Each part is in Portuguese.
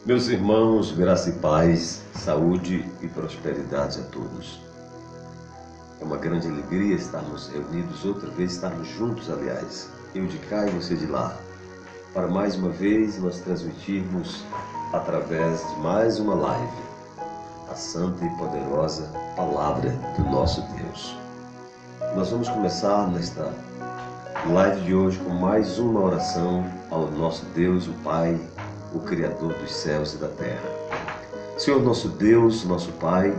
Meus irmãos, graça e paz, saúde e prosperidade a todos. É uma grande alegria estarmos reunidos outra vez, estarmos juntos, aliás, eu de cá e você de lá, para mais uma vez nós transmitirmos através de mais uma live a santa e poderosa palavra do nosso Deus. Nós vamos começar nesta live de hoje com mais uma oração ao nosso Deus, o Pai, o Criador dos céus e da terra. Senhor nosso Deus, nosso Pai,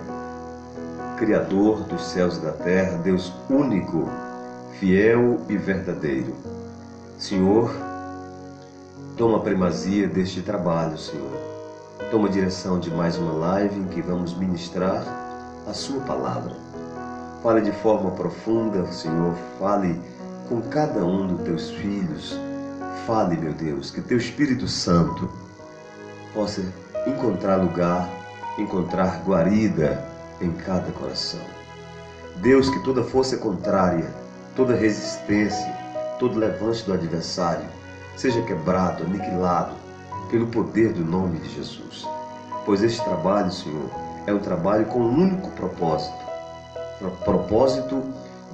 Criador dos céus e da terra, Deus único, fiel e verdadeiro. Senhor, toma a primazia deste trabalho, Senhor. Toma a direção de mais uma live em que vamos ministrar a Sua palavra. Fale de forma profunda, Senhor, fale com cada um dos Teus filhos. Fale, meu Deus, que Teu Espírito Santo possa encontrar lugar, encontrar guarida em cada coração. Deus, que toda força contrária, toda resistência, todo levante do adversário seja quebrado, aniquilado pelo poder do nome de Jesus. Pois este trabalho, Senhor, é um trabalho com um único propósito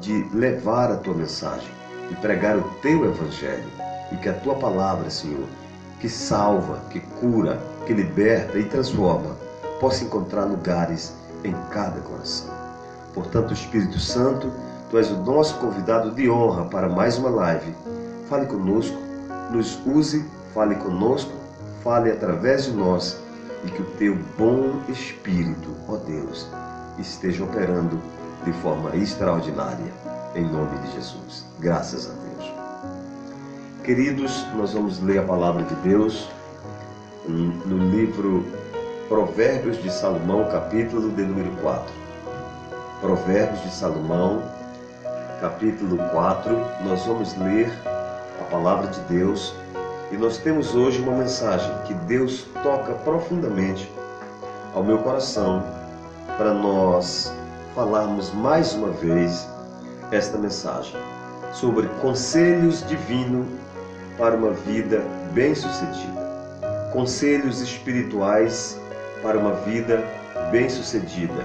de levar a Tua mensagem e pregar o Teu Evangelho, e que a Tua palavra, Senhor, que salva, que cura, que liberta e transforma, possa encontrar lugares em cada coração. Portanto, Espírito Santo, Tu és o nosso convidado de honra para mais uma live. Fale conosco, nos use, fale conosco, fale através de nós, e que o Teu bom Espírito, ó Deus, esteja operando de forma extraordinária, em nome de Jesus. Graças a Deus. Queridos, nós vamos ler a palavra de Deus no livro Provérbios de Salomão, capítulo de número 4. Provérbios de Salomão, capítulo 4, nós vamos ler a palavra de Deus e nós temos hoje uma mensagem que Deus toca profundamente ao meu coração para nós falarmos mais uma vez esta mensagem sobre conselhos divinos para uma vida bem-sucedida. Conselhos espirituais para uma vida bem-sucedida,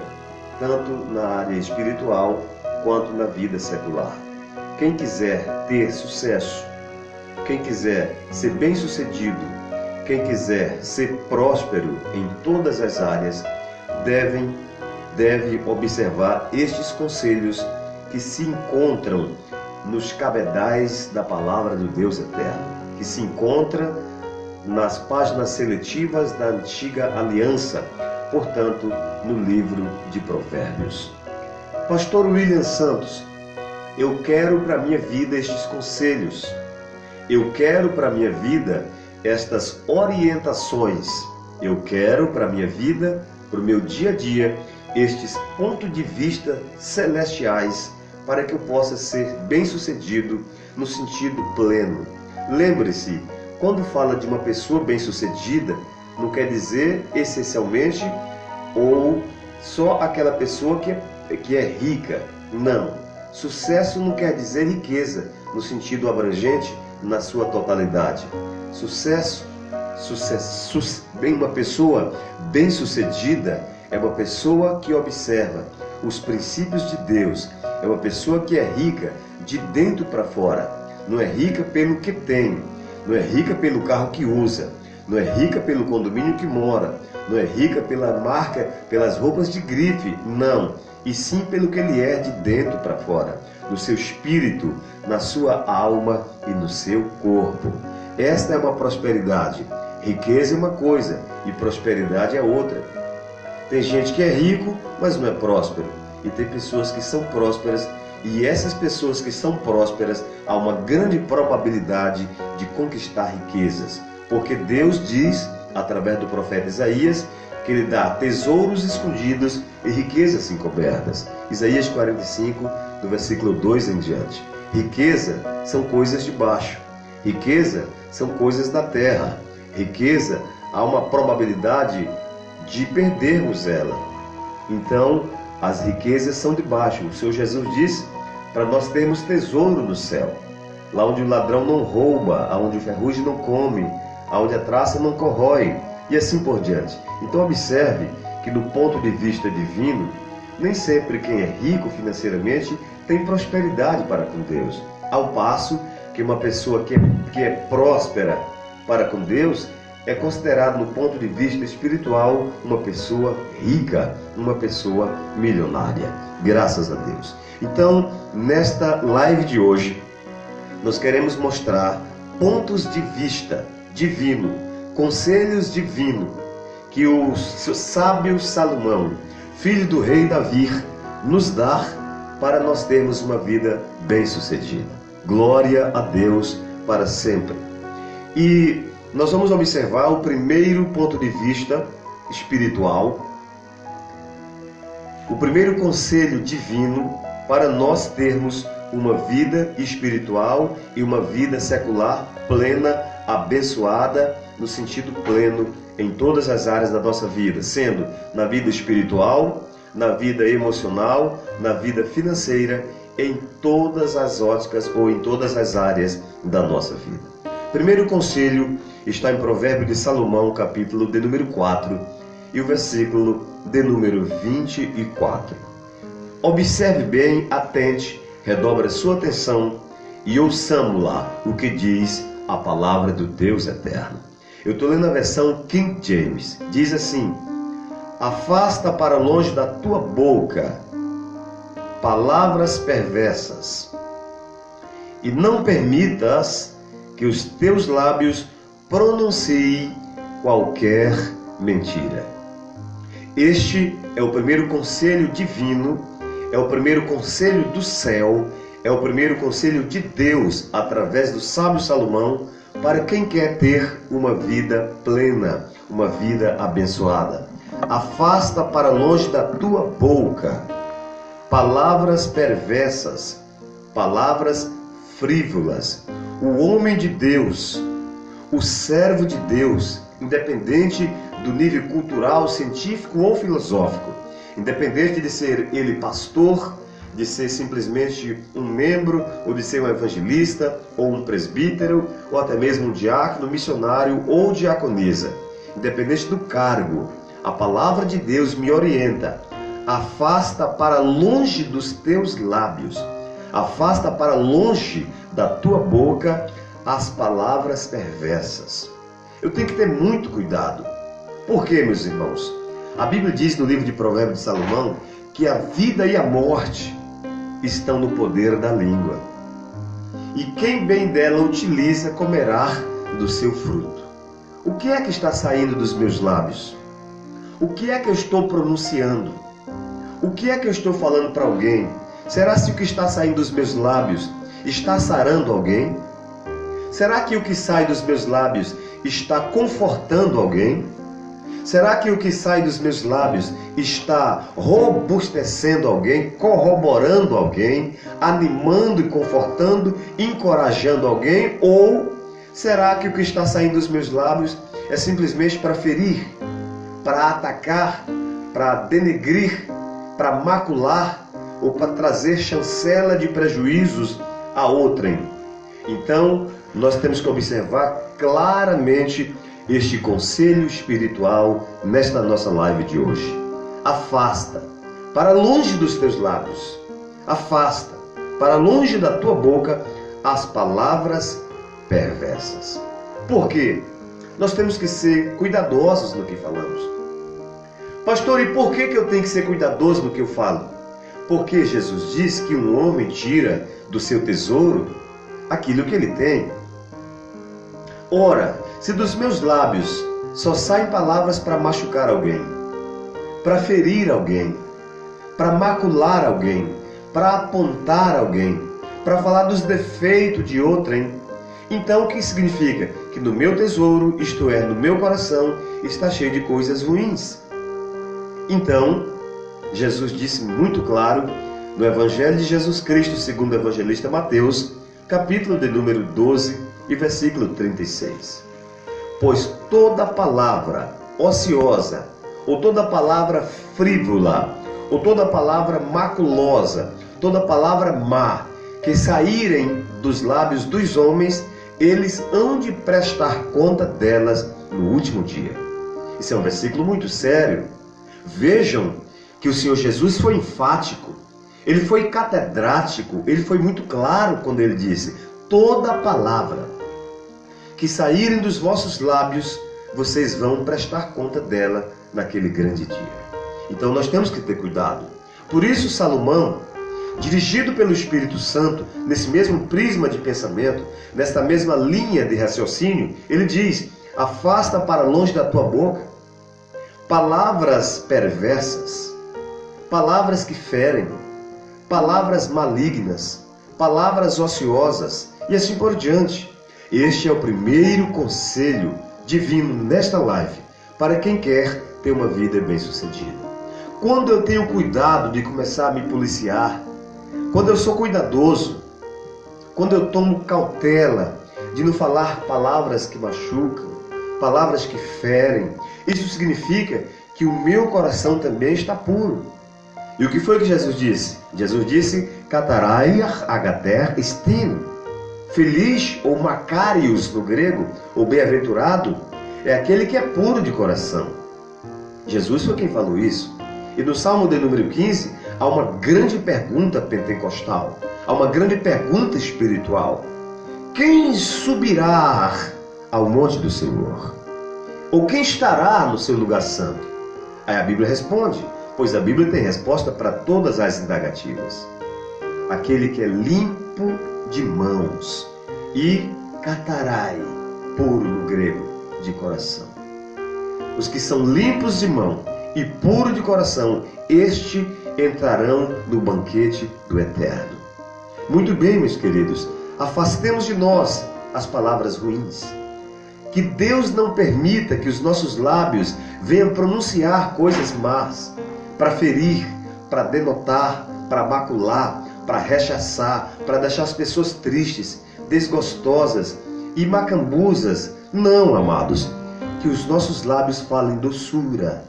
tanto na área espiritual quanto na vida secular. Quem quiser ter sucesso, quem quiser ser bem-sucedido, quem quiser ser próspero em todas as áreas, deve observar estes conselhos que se encontram nos cabedais da palavra do Deus eterno, que se encontra nas páginas seletivas da antiga aliança, portanto, no livro de Provérbios. Pastor William Santos, eu quero para a minha vida estes conselhos, eu quero para a minha vida estas orientações, eu quero para a minha vida, para o meu dia a dia, estes pontos de vista celestiais, para que eu possa ser bem-sucedido no sentido pleno. Lembre-se, quando fala de uma pessoa bem-sucedida, não quer dizer essencialmente ou só aquela pessoa que é rica. Não. Sucesso não quer dizer riqueza no sentido abrangente, na sua totalidade. Uma pessoa bem-sucedida é uma pessoa que observa os princípios de Deus, é uma pessoa que é rica de dentro para fora. Não é rica pelo que tem, não é rica pelo carro que usa, não é rica pelo condomínio que mora, não é rica pela marca, pelas roupas de grife, não. E sim pelo que ele é de dentro para fora, no seu espírito, na sua alma e no seu corpo. Esta é uma prosperidade. Riqueza é uma coisa e prosperidade é outra. Tem gente que é rico, mas não é próspero. E tem pessoas que são prósperas, e essas pessoas que são prósperas, há uma grande probabilidade de conquistar riquezas. Porque Deus diz, através do profeta Isaías, que Ele dá tesouros escondidos e riquezas encobertas. Isaías 45, do versículo 2 em diante. Riqueza são coisas de baixo. Riqueza são coisas da terra. Riqueza, há uma probabilidade de perdermos ela. Então, as riquezas são de baixo. O Senhor Jesus disse para nós termos tesouro no céu, lá onde o ladrão não rouba, aonde o ferrugem não come, aonde a traça não corrói, e assim por diante. Então observe que do ponto de vista divino, nem sempre quem é rico financeiramente tem prosperidade para com Deus. Ao passo que uma pessoa que é próspera para com Deus é considerado no ponto de vista espiritual uma pessoa rica, uma pessoa milionária. Graças a Deus. Então, nesta live de hoje, nós queremos mostrar pontos de vista divino, conselhos divinos que o sábio Salomão, filho do rei Davi, nos dá para nós termos uma vida bem-sucedida. Glória a Deus para sempre. E nós vamos observar o primeiro ponto de vista espiritual, o primeiro conselho divino para nós termos uma vida espiritual e uma vida secular plena, abençoada, no sentido pleno em todas as áreas da nossa vida, sendo na vida espiritual, na vida emocional, na vida financeira, em todas as óticas ou em todas as áreas da nossa vida. Primeiro conselho está em Provérbio de Salomão, capítulo de número 4 e o versículo de número 24. Observe bem, atente, redobre a sua atenção e ouçamos-la o que diz a palavra do Deus eterno. Eu estou lendo a versão King James. Diz assim: afasta para longe da tua boca palavras perversas e não permitas que os teus lábios pronunciem qualquer mentira. Este é o primeiro conselho divino, é o primeiro conselho do céu, é o primeiro conselho de Deus através do sábio Salomão para quem quer ter uma vida plena, uma vida abençoada. Afasta para longe da tua boca palavras perversas, palavras frívolas. O homem de Deus, o servo de Deus, independente do nível cultural, científico ou filosófico, independente de ser ele pastor, de ser simplesmente um membro, ou de ser um evangelista, ou um presbítero, ou até mesmo um diácono, missionário ou diaconisa, independente do cargo, a palavra de Deus me orienta: afasta para longe dos teus lábios, afasta para longe da tua boca as palavras perversas. Eu tenho que ter muito cuidado. Por quê, meus irmãos? A Bíblia diz no livro de Provérbios de Salomão que a vida e a morte estão no poder da língua. E quem bem dela utiliza comerá do seu fruto. O que é que está saindo dos meus lábios? O que é que eu estou pronunciando? O que é que eu estou falando para alguém? Será se o que está saindo dos meus lábios está sarando alguém? Será que o que sai dos meus lábios está confortando alguém? Será que o que sai dos meus lábios está robustecendo alguém, corroborando alguém, animando e confortando, encorajando alguém? Ou será que o que está saindo dos meus lábios é simplesmente para ferir, para atacar, para denegrir, para macular ou para trazer chancela de prejuízos a outrem? Então, nós temos que observar claramente este conselho espiritual nesta nossa live de hoje. Afasta para longe dos teus lábios, afasta para longe da tua boca as palavras perversas. Por quê? Nós temos que ser cuidadosos no que falamos. Pastor, e por que eu tenho que ser cuidadoso no que eu falo? Porque Jesus diz que um homem tira do seu tesouro aquilo que ele tem. Ora, se dos meus lábios só saem palavras para machucar alguém, para ferir alguém, para macular alguém, para apontar alguém, para falar dos defeitos de outrem, então o que significa? Que no meu tesouro, isto é, no meu coração, está cheio de coisas ruins. Então, Jesus disse muito claro no Evangelho de Jesus Cristo, segundo o evangelista Mateus, capítulo de número 12 e versículo 36. Pois toda palavra ociosa, ou toda palavra frívola, ou toda palavra maculosa, toda palavra má, que saírem dos lábios dos homens, eles hão de prestar conta delas no último dia. Isso é um versículo muito sério. Vejam que o Senhor Jesus foi enfático, ele foi catedrático, ele foi muito claro quando ele disse: toda palavra que saírem dos vossos lábios, vocês vão prestar conta dela naquele grande dia. Então nós temos que ter cuidado. Por isso Salomão, dirigido pelo Espírito Santo, nesse mesmo prisma de pensamento, nesta mesma linha de raciocínio, ele diz: afasta para longe da tua boca palavras perversas, palavras que ferem, palavras malignas, palavras ociosas e assim por diante. Este é o primeiro conselho divino nesta live para quem quer ter uma vida bem-sucedida. Quando eu tenho cuidado de começar a me policiar, quando eu sou cuidadoso, quando eu tomo cautela de não falar palavras que machucam, palavras que ferem, isso significa que o meu coração também está puro. E o que foi que Jesus disse? Jesus disse: Katarai agater estin. Feliz, ou Macarius no grego, ou bem-aventurado, é aquele que é puro de coração. Jesus foi quem falou isso. E no Salmo de número 15, há uma grande pergunta pentecostal, há uma grande pergunta espiritual. Quem subirá ao monte do Senhor? Ou quem estará no seu lugar santo? Aí a Bíblia responde, pois a Bíblia tem resposta para todas as indagativas. Aquele que é limpo de mãos e katarai, puro no grego, de coração. Os que são limpos de mão e puro de coração, este entrarão no banquete do Eterno. Muito bem, meus queridos, afastemos de nós as palavras ruins. Que Deus não permita que os nossos lábios venham pronunciar coisas más, para ferir, para denotar, para macular, para rechaçar, para deixar as pessoas tristes, desgostosas e macambuzas. Não, amados, que os nossos lábios falem doçura,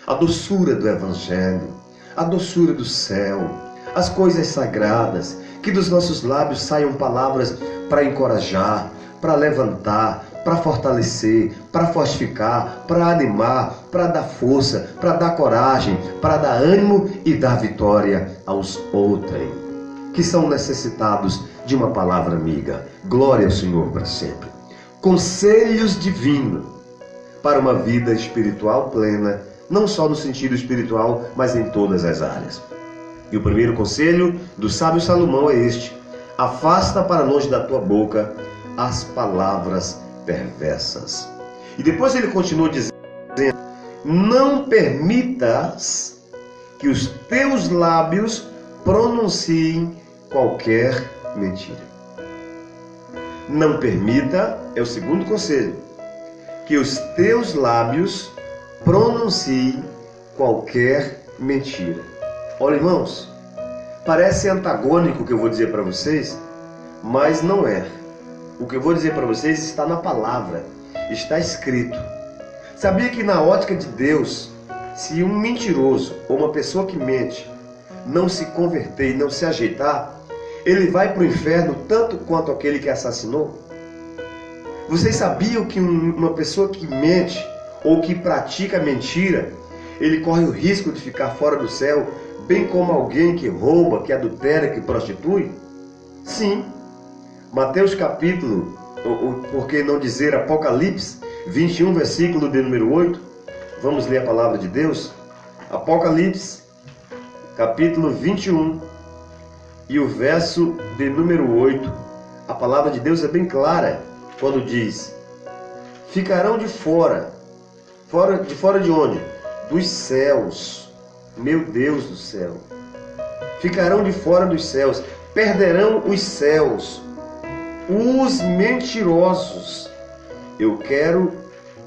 a doçura do Evangelho, a doçura do céu, as coisas sagradas, que dos nossos lábios saiam palavras para encorajar, para levantar, para fortalecer, para fortificar, para animar, para dar força, para dar coragem, para dar ânimo e dar vitória aos outrem, que são necessitados de uma palavra amiga. Glória ao Senhor para sempre. Conselhos divinos para uma vida espiritual plena, não só no sentido espiritual, mas em todas as áreas. E o primeiro conselho do sábio Salomão é este: afasta para longe da tua boca as palavras perversas. E depois ele continua dizendo: não permitas que os teus lábios pronunciem qualquer mentira. Não permita, é o segundo conselho, que os teus lábios pronunciem qualquer mentira. Olha, irmãos, parece antagônico o que eu vou dizer para vocês, mas não é. O que eu vou dizer para vocês está na palavra, está escrito. Sabia que na ótica de Deus, se um mentiroso ou uma pessoa que mente não se converter e não se ajeitar, ele vai para o inferno tanto quanto aquele que assassinou? Vocês sabiam que uma pessoa que mente ou que pratica mentira, ele corre o risco de ficar fora do céu, bem como alguém que rouba, que adultera, que prostitui? Sim. Mateus capítulo, ou por que não dizer Apocalipse 21, versículo de número 8. Vamos ler a palavra de Deus? Apocalipse capítulo 21 e o verso de número 8. A palavra de Deus é bem clara quando diz: ficarão de fora de onde? Dos céus. Meu Deus do céu. Ficarão de fora dos céus, perderão os céus, os mentirosos. Eu quero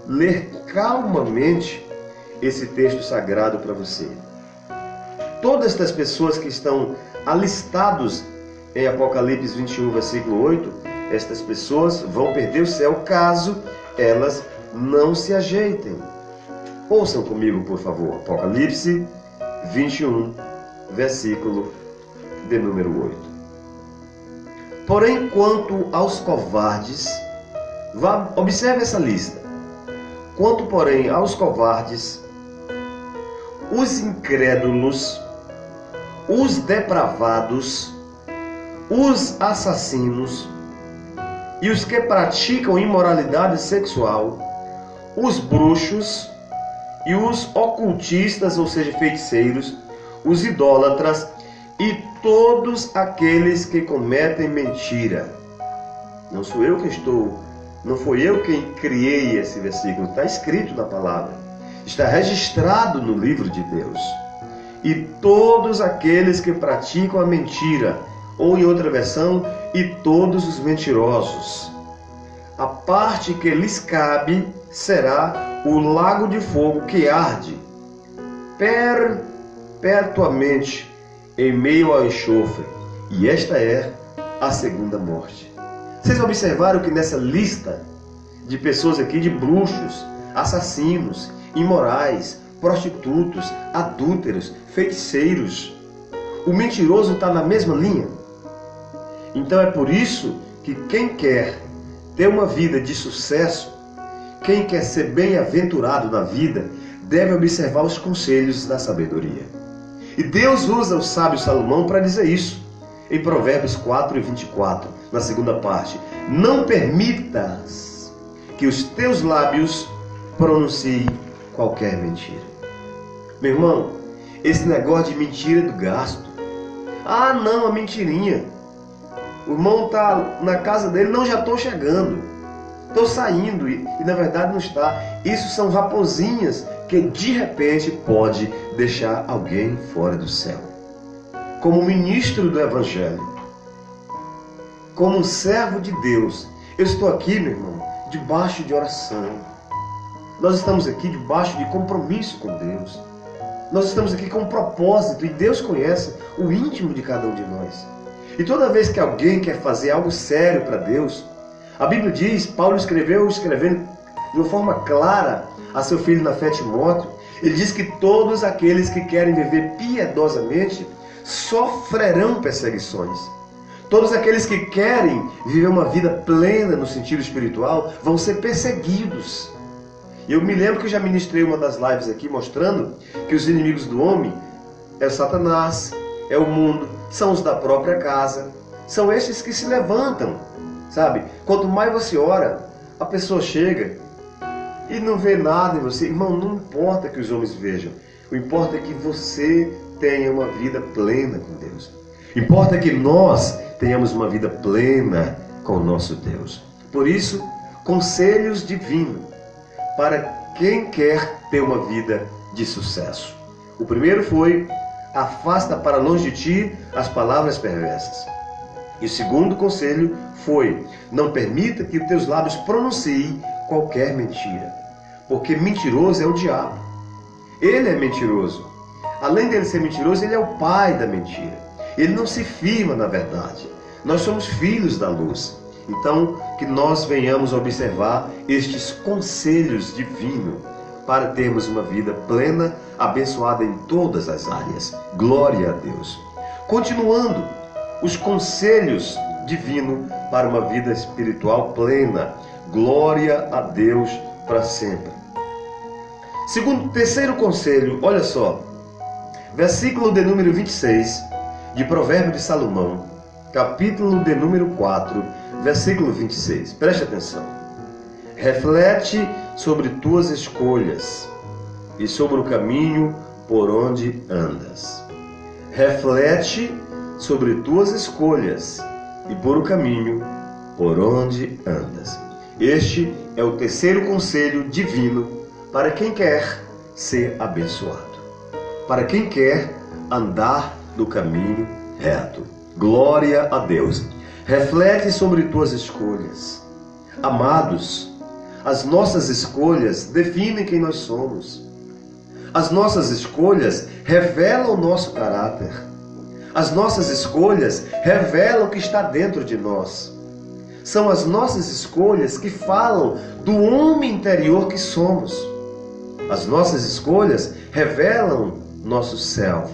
ler calmamente esse texto sagrado para você. Todas estas pessoas que estão alistados em Apocalipse 21, versículo 8, estas pessoas vão perder o céu caso elas não se ajeitem. Ouçam comigo, por favor, Apocalipse 21, versículo de número 8. Porém, quanto aos covardes, observe essa lista. Quanto, porém, aos covardes, os incrédulos, os depravados, os assassinos e os que praticam imoralidade sexual, os bruxos e os ocultistas, ou seja, feiticeiros, os idólatras e todos aqueles que cometem mentira. Não sou eu que não foi eu quem criei esse versículo, está escrito na palavra, está registrado no livro de Deus. E todos aqueles que praticam a mentira, ou em outra versão, e todos os mentirosos. A parte que lhes cabe será o lago de fogo que arde perpetuamente em meio ao enxofre, e esta é a segunda morte. Vocês observaram que nessa lista de pessoas aqui, de bruxos, assassinos, imorais, prostitutos, adúlteros, feiticeiros, o mentiroso está na mesma linha? Então é por isso que quem quer ter uma vida de sucesso, quem quer ser bem-aventurado na vida, deve observar os conselhos da sabedoria. E Deus usa o sábio Salomão para dizer isso. Em Provérbios 4:24, na segunda parte: não permitas que os teus lábios pronunciem qualquer mentira. Meu irmão, esse negócio de mentira é do gasto. Ah, não, a mentirinha. O irmão está na casa dele, não, já estou chegando, estou saindo, e na verdade não está. Isso são raposinhas que de repente pode deixar alguém fora do céu. Como ministro do Evangelho, como um servo de Deus, eu estou aqui, meu irmão, debaixo de oração. Nós estamos aqui debaixo de compromisso com Deus. Nós estamos aqui com um propósito, e Deus conhece o íntimo de cada um de nós. E toda vez que alguém quer fazer algo sério para Deus, a Bíblia diz, Paulo escrevendo de uma forma clara a seu filho na fé Timóteo, ele diz que todos aqueles que querem viver piedosamente sofrerão perseguições. Todos aqueles que querem viver uma vida plena no sentido espiritual vão ser perseguidos. E eu me lembro que eu já ministrei uma das lives aqui mostrando que os inimigos do homem é o Satanás, é o mundo, são os da própria casa, são esses que se levantam, sabe? Quanto mais você ora, a pessoa chega e não vê nada em você. Irmão, não importa que os homens vejam, o importa é que você tenha uma vida plena com Deus. Importa que nós tenhamos uma vida plena com o nosso Deus. Por isso, conselhos divinos para quem quer ter uma vida de sucesso. O primeiro foi: afasta para longe de ti as palavras perversas. E o segundo conselho foi: não permita que os teus lábios pronunciem qualquer mentira. Porque mentiroso é o diabo. Ele é mentiroso. Além dele ser mentiroso, ele é o pai da mentira. Ele não se firma na verdade. Nós somos filhos da luz. Então, que nós venhamos observar estes conselhos divinos para termos uma vida plena, abençoada em todas as áreas. Glória a Deus. Continuando, os conselhos divinos para uma vida espiritual plena. Glória a Deus para sempre. Terceiro conselho, olha só. Versículo de número 26 de Provérbio de Salomão, capítulo de número 4, versículo 26. Preste atenção. Reflete sobre tuas escolhas e sobre o caminho por onde andas. Reflete sobre tuas escolhas e por o caminho por onde andas. Este é o terceiro conselho divino para quem quer ser abençoado, para quem quer andar no caminho reto. Glória a Deus. Reflete sobre tuas escolhas. Amados, as nossas escolhas definem quem nós somos. As nossas escolhas revelam o nosso caráter. As nossas escolhas revelam o que está dentro de nós. São as nossas escolhas que falam do homem interior que somos. As nossas escolhas revelam nosso self,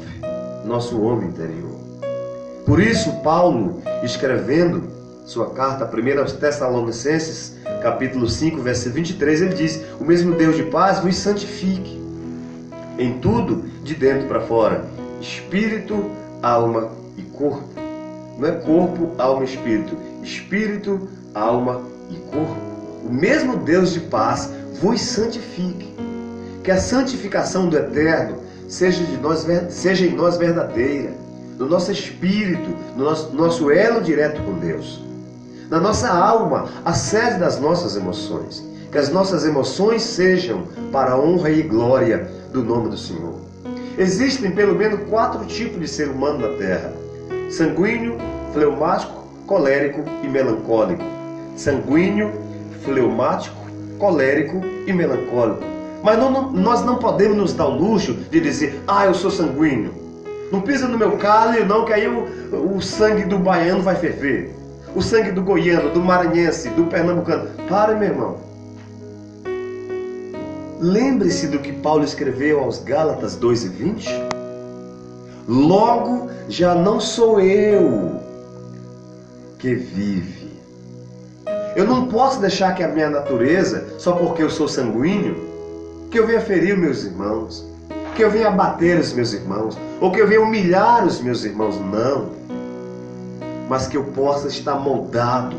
nosso homem interior. Por isso, Paulo, escrevendo sua carta, 1 aos Tessalonicenses, capítulo 5, verso 23, ele diz: o mesmo Deus de paz vos santifique em tudo, de dentro para fora, espírito, alma e corpo. Não é corpo, alma e espírito. Espírito, alma e corpo. O mesmo Deus de paz vos santifique. Que a santificação do Eterno seja em nós verdadeira, no nosso espírito, no nosso elo direto com Deus. Na nossa alma, a sede das nossas emoções. Que as nossas emoções sejam para a honra e glória do nome do Senhor. Existem pelo menos 4 tipos de ser humano na Terra: sanguíneo, fleumático, colérico e melancólico. Sanguíneo, fleumático, colérico e melancólico. Mas nós não podemos nos dar o luxo de dizer: eu sou sanguíneo. Não pisa no meu calho não, que aí o sangue do baiano vai ferver. O sangue do goiano, do maranhense, do pernambucano. Para, meu irmão. Lembre-se do que Paulo escreveu aos Gálatas 2:20. Logo, já não sou eu que vive. Eu não posso deixar que a minha natureza, só porque eu sou sanguíneo, que eu venha ferir os meus irmãos, que eu venha abater os meus irmãos, ou que eu venha humilhar os meus irmãos. Não. Mas que eu possa estar moldado,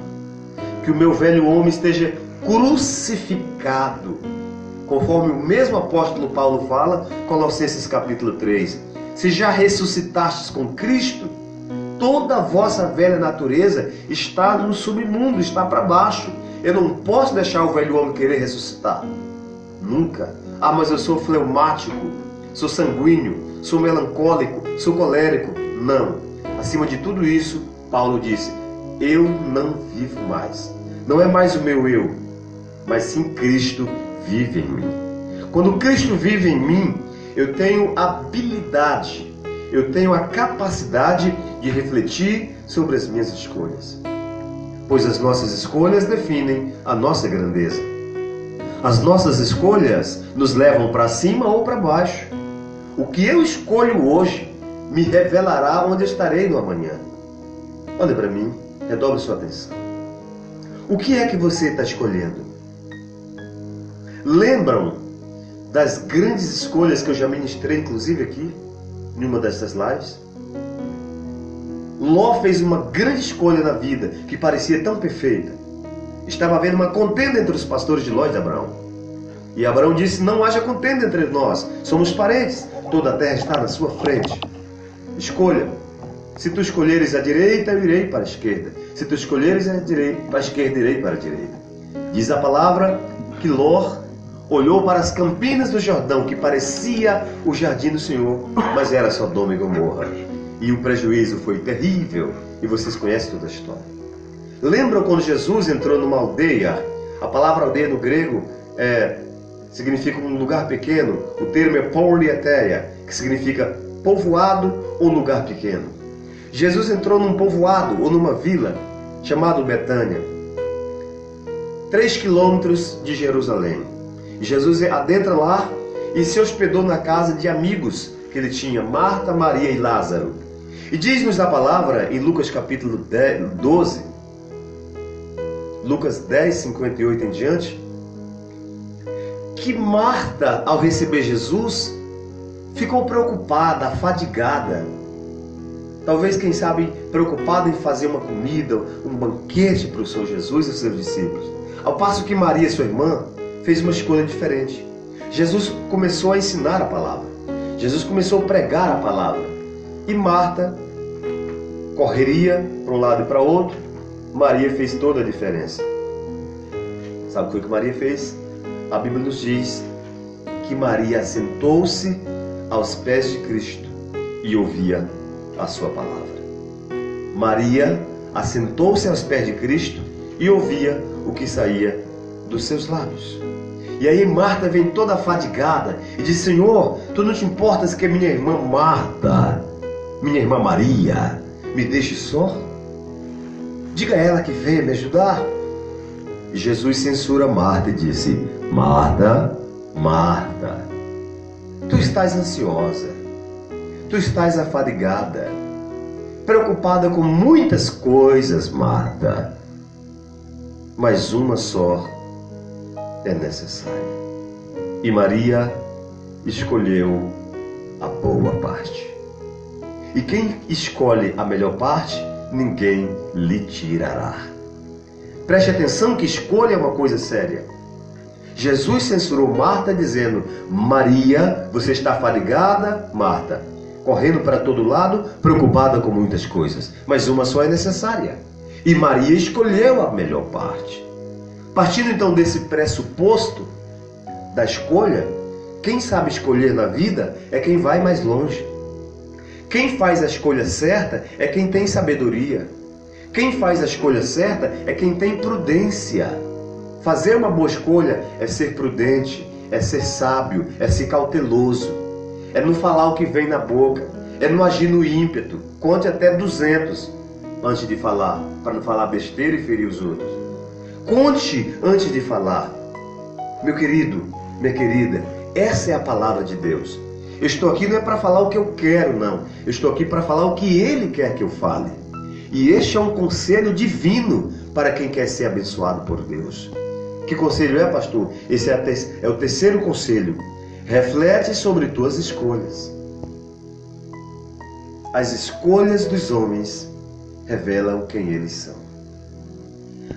que o meu velho homem esteja crucificado, conforme o mesmo apóstolo Paulo fala, Colossenses capítulo 3. Se já ressuscitastes com Cristo, toda a vossa velha natureza está no submundo, está para baixo. Eu não posso deixar o velho homem querer ressuscitar. Nunca. Mas eu sou fleumático, sou sanguíneo, sou melancólico, sou colérico. Não. Acima de tudo isso, Paulo disse: eu não vivo mais. Não é mais o meu eu, mas sim Cristo vive em mim. Quando Cristo vive em mim, eu tenho habilidade, eu tenho a capacidade de refletir sobre as minhas escolhas. Pois as nossas escolhas definem a nossa grandeza. As nossas escolhas nos levam para cima ou para baixo. O que eu escolho hoje me revelará onde eu estarei no amanhã. Olha para mim, redobre sua atenção. O que é que você está escolhendo? Lembram das grandes escolhas que eu já ministrei, inclusive aqui, em uma dessas lives? Ló fez uma grande escolha na vida, que parecia tão perfeita. Estava havendo uma contenda entre os pastores de Ló e de Abraão. E Abraão disse: não haja contenda entre nós, somos parentes, toda a terra está na sua frente. Escolha. Se tu escolheres a direita, eu irei para a esquerda. Se tu escolheres para a esquerda, irei para a direita. Diz a palavra que Ló olhou para as campinas do Jordão, que parecia o jardim do Senhor, mas era Sodoma e Gomorra. E o prejuízo foi terrível, e vocês conhecem toda a história. Lembram quando Jesus entrou numa aldeia? A palavra aldeia no grego significa um lugar pequeno. O termo é polieteia, que significa povoado ou lugar pequeno. Jesus entrou num povoado ou numa vila chamado Betânia, 3 quilômetros de Jerusalém. Jesus adentra lá e se hospedou na casa de amigos que ele tinha, Marta, Maria e Lázaro. E diz-nos a palavra em Lucas capítulo 12, Lucas 10, 58 em diante, que Marta, ao receber Jesus, ficou preocupada, afadigada. Talvez, quem sabe, preocupada em fazer uma comida, um banquete para o Senhor Jesus e os seus discípulos. Ao passo que Maria, sua irmã, fez uma escolha diferente. Jesus começou a ensinar a palavra. Jesus começou a pregar a palavra. E Marta correria para um lado e para outro. Maria fez toda a diferença. Sabe o que Maria fez? A Bíblia nos diz que Maria assentou-se aos pés de Cristo e ouvia a sua palavra. Maria assentou-se aos pés de Cristo e ouvia o que saía dos seus lábios. E aí Marta vem toda afadigada e diz: Senhor, tu não te importas que a minha irmã Marta, minha irmã Maria, me deixe só? Diga a ela que venha me ajudar. E Jesus censura Marta e disse: Marta, Marta, tu estás ansiosa, tu estás afadigada, preocupada com muitas coisas, Marta. mas uma só é necessária. E Maria escolheu a boa parte. E quem escolhe a melhor parte, ninguém lhe tirará. Preste atenção que escolha é uma coisa séria. Jesus censurou Marta dizendo: Maria, você está fadigada, Marta, correndo para todo lado, preocupada com muitas coisas, mas uma só é necessária. E Maria escolheu a melhor parte. Partindo então desse pressuposto da escolha, quem sabe escolher na vida é quem vai mais longe. Quem faz a escolha certa é quem tem sabedoria. Quem faz a escolha certa é quem tem prudência. Fazer uma boa escolha é ser prudente, é ser sábio, é ser cauteloso. É não falar o que vem na boca, é não agir no ímpeto. Conte até 200 antes de falar, para não falar besteira e ferir os outros. Conte antes de falar. Meu querido, minha querida, essa é a palavra de Deus. Eu estou aqui não é para falar o que eu quero, não. Eu estou aqui para falar o que Ele quer que eu fale. E este é um conselho divino para quem quer ser abençoado por Deus. Que conselho é, pastor? Esse é o terceiro conselho. Reflete sobre tuas escolhas. As escolhas dos homens revelam quem eles são.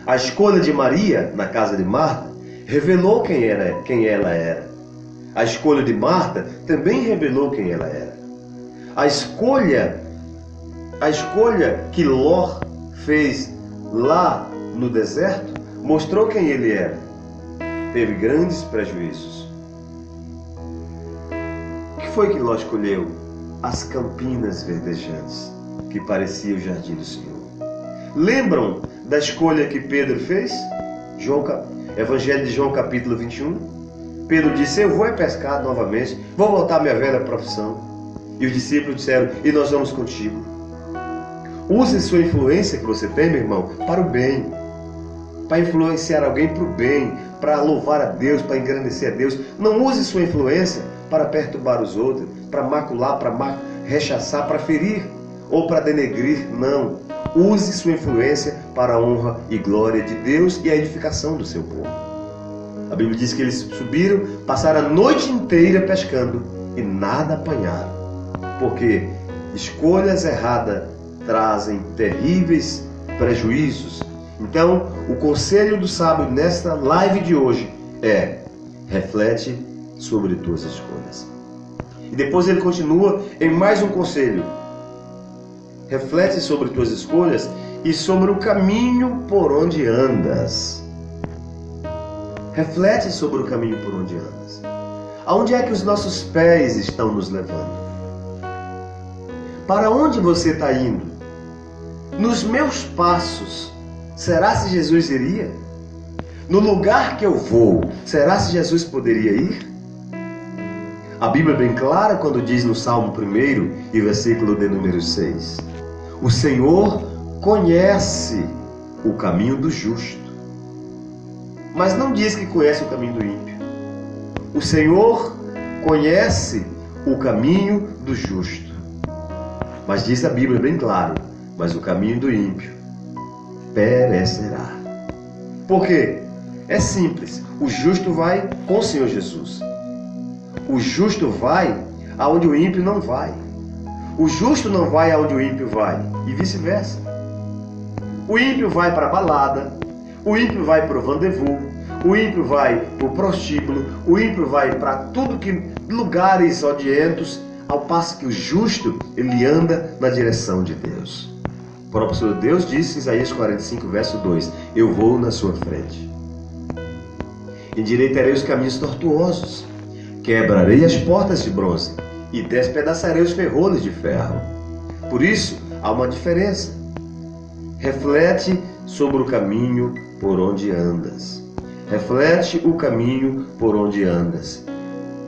A escolha de Maria na casa de Marta revelou quem ela era. A escolha de Marta também revelou quem ela era. A escolha que Ló fez lá no deserto mostrou quem ele era. Teve grandes prejuízos. O que foi que Ló escolheu? As campinas verdejantes, que parecia o jardim do Senhor. Lembram da escolha que Pedro fez? Evangelho de João capítulo 21. Pedro disse: eu vou pescar novamente, vou voltar à minha velha profissão. E os discípulos disseram: e nós vamos contigo. Use sua influência que você tem, meu irmão, para o bem. Para influenciar alguém para o bem, para louvar a Deus, para engrandecer a Deus. Não use sua influência para perturbar os outros, para macular, para rechaçar, para ferir ou para denegrir. Não. Use sua influência para a honra e glória de Deus e a edificação do seu povo. A Bíblia diz que eles subiram, passaram a noite inteira pescando e nada apanharam. Porque escolhas erradas trazem terríveis prejuízos. Então, o conselho do sábio nesta live de hoje é: reflete sobre tuas escolhas. E depois ele continua em mais um conselho: reflete sobre tuas escolhas e sobre o caminho por onde andas. Reflete sobre o caminho por onde andas. Aonde é que os nossos pés estão nos levando? Para onde você está indo? Nos meus passos, será se Jesus iria? No lugar que eu vou, será se Jesus poderia ir? A Bíblia é bem clara quando diz no Salmo 1 e versículo de número 6: o Senhor conhece o caminho do justo, mas não diz que conhece o caminho do ímpio. O Senhor conhece o caminho do justo, mas diz a Bíblia bem claro: mas o caminho do ímpio perecerá. Por quê? É simples. O justo vai com o Senhor Jesus. O justo vai aonde o ímpio não vai. O justo não vai aonde o ímpio vai, e vice-versa. O ímpio vai para a balada, o ímpio vai para o rendezvous, o ímpio vai para o prostíbulo, o ímpio vai para tudo que lugares odientos, ao passo que o justo, ele anda na direção de Deus. O próprio Senhor Deus disse em Isaías 45, verso 2: eu vou na sua frente. Endireitarei os caminhos tortuosos, quebrarei as portas de bronze e despedaçarei os ferrolhos de ferro. Por isso, há uma diferença. Reflete sobre o caminho por onde andas. Reflete o caminho por onde andas.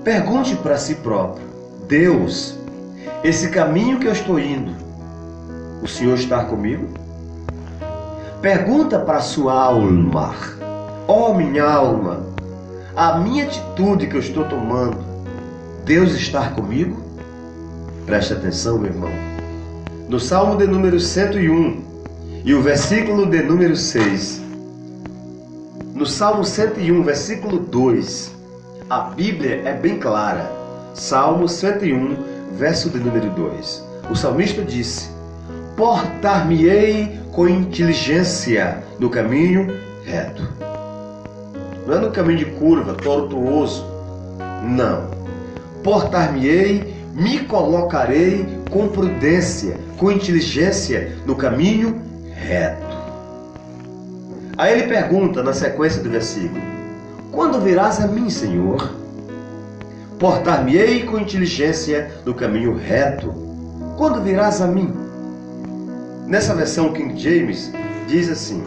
Pergunte para si próprio: Deus, esse caminho que eu estou indo, o Senhor está comigo? Pergunta para a sua alma: ó minha alma, a minha atitude que eu estou tomando, Deus está comigo? Preste atenção, meu irmão. No Salmo de número 101 e o versículo de número 6, No Salmo 101, versículo 2, a Bíblia é bem clara. Salmo 101, verso de número 2. O salmista disse: portar-me-ei com inteligência no caminho reto. Não é no caminho de curva, tortuoso. Não. Portar-me-ei, me colocarei com prudência, com inteligência no caminho reto. Aí ele pergunta na sequência do versículo: quando virás a mim, Senhor? Portar-me-ei com inteligência no caminho reto. Quando virás a mim? Nessa versão King James diz assim,